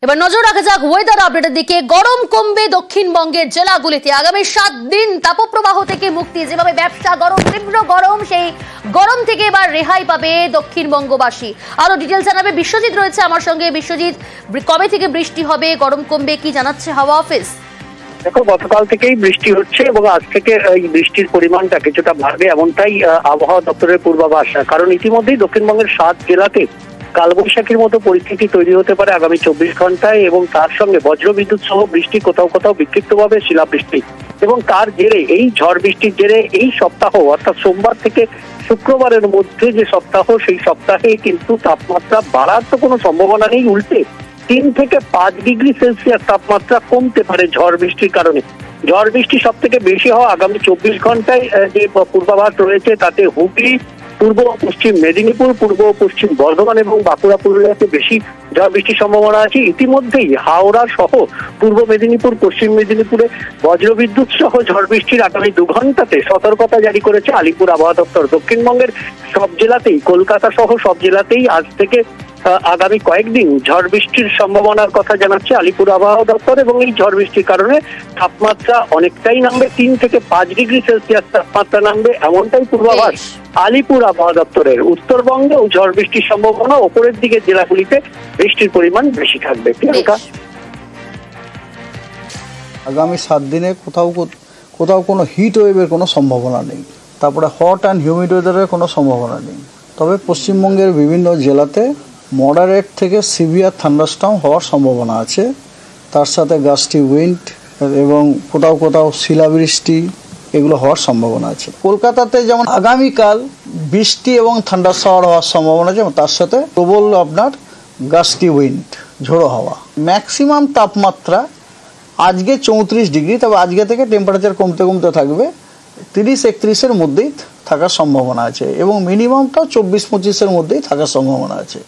এবার নজর রাখা যাক ওয়েদার আপডেটের দিকে। গরম কমবে দক্ষিণবঙ্গের জেলাগুলিতে। আগামী 7 দিন তাপপ্রবাহ থেকে মুক্তি। যেভাবে ব্যবসা গরম, তীব্র গরম, সেই গরম থেকে এবার রেহাই পাবে দক্ষিণবঙ্গবাসী। আরো ডিটেলস জানাবে বিশ্বজিৎ রয়েছে আমার সঙ্গে। বিশ্বজিৎ, কবে থেকে বৃষ্টি হবে, গরম কমবে, কি জানাচ্ছে হাওয়া অফিস? দেখো, গতকাল থেকেই বৃষ্টি হচ্ছে এবং আজ থেকে এই বৃষ্টির পরিমাণটা কিছুটা বাড়বে এমনটাই আবহাওয়া দপ্তরের পূর্বাভাস। কারণ ইতিমধ্যেই দক্ষিণবঙ্গের 7 জেলাতে কালবৈশাখীর মতো পরিস্থিতি তৈরি হতে পারে আগামী 24 ঘন্টায়, এবং তার সঙ্গে বজ্রবিদ্যুৎ সহ বৃষ্টি, কোথাও কোথাও বিক্ষিপ্তভাবে শিলাবৃষ্টি। এবং তার জেরে এই ঝড় বৃষ্টির জেরে এই সপ্তাহ অর্থাৎ সোমবার থেকে শুক্রবারের মধ্যে যে সপ্তাহ, সেই সপ্তাহে কিন্তু তাপমাত্রা বাড়ার তো কোনো সম্ভাবনা নেই। উল্টে 3 থেকে 5 ডিগ্রি সেলসিয়াস তাপমাত্রা কমতে পারে ঝড় বৃষ্টির কারণে। ঝড় বৃষ্টি সব থেকে বেশি হওয়া আগামী 24 ঘন্টায় যে পূর্বাভাস রয়েছে তাতে হুগলি, পূর্ব পশ্চিম মেদিনীপুর, পূর্ব পশ্চিম বর্ধমান এবং বাঁকুড়া, পুরুলিয়াতে বেশি ঝড় বৃষ্টির সম্ভাবনা আছে। ইতিমধ্যেই হাওড়া সহ পূর্ব মেদিনীপুর, পশ্চিম মেদিনীপুরে বজ্রবিদ্যুৎ সহ ঝড় বৃষ্টির আগামী 2 ঘন্টাতে সতর্কতা জারি করেছে আলিপুর আবহাওয়া দপ্তর। দক্ষিণবঙ্গের সব জেলাতেই, কলকাতা সহ সব জেলাতেই আজ থেকে আগামী কয়েকদিন ঝড় বৃষ্টির সম্ভাবনার কথা জানাচ্ছে আলিপুর আবহাওয়া দপ্তর। এবং এই ঝড় বৃষ্টির কারণে তাপমাত্রা অনেকটাই নামবে, 3 থেকে 5 ডিগ্রি সেলসিয়াস তাপমাত্রা নামবে, এমনটাই পূর্বাভাস আলিপুর আবহাওয়া দপ্তরের। উত্তরবঙ্গেও ঝড় বৃষ্টির সম্ভাবনা, ওপরের দিকের জেলাগুলিতে বৃষ্টির পরিমাণ বেশি থাকবে। প্রিয়াঙ্কা, আগামী 7 দিনে কোথাও কোনো হিট ওয়েভের কোনো সম্ভাবনা নেই। তারপরে হট অ্যান্ড হিউমিড ওয়েদারের কোনো সম্ভাবনা নেই। তবে পশ্চিমবঙ্গের বিভিন্ন জেলাতে মডারেট থেকে সিভিয়ার থান্ডারস্টর্ম হওয়ার সম্ভাবনা আছে। তার সাথে গাস্টি উইন্ড এবং কোথাও শিলাবৃষ্টি এগুলো হওয়ার সম্ভাবনা আছে। কলকাতাতে যেমন আগামীকাল বৃষ্টি এবং থান্ডার শাওয়ার হওয়ার সম্ভাবনা আছে, তার সাথে প্রবল আপনার গাস্টি উইন্ড, ঝোড়ো হাওয়া। ম্যাক্সিমাম তাপমাত্রা আজকে 34 ডিগ্রি, তবে আজকে থেকে টেম্পারেচার কমতে কমতে থাকবে, 30-31-এর মধ্যেই থাকার সম্ভাবনা আছে এবং মিনিমামটাও 24-25-এর মধ্যেই থাকার সম্ভাবনা আছে।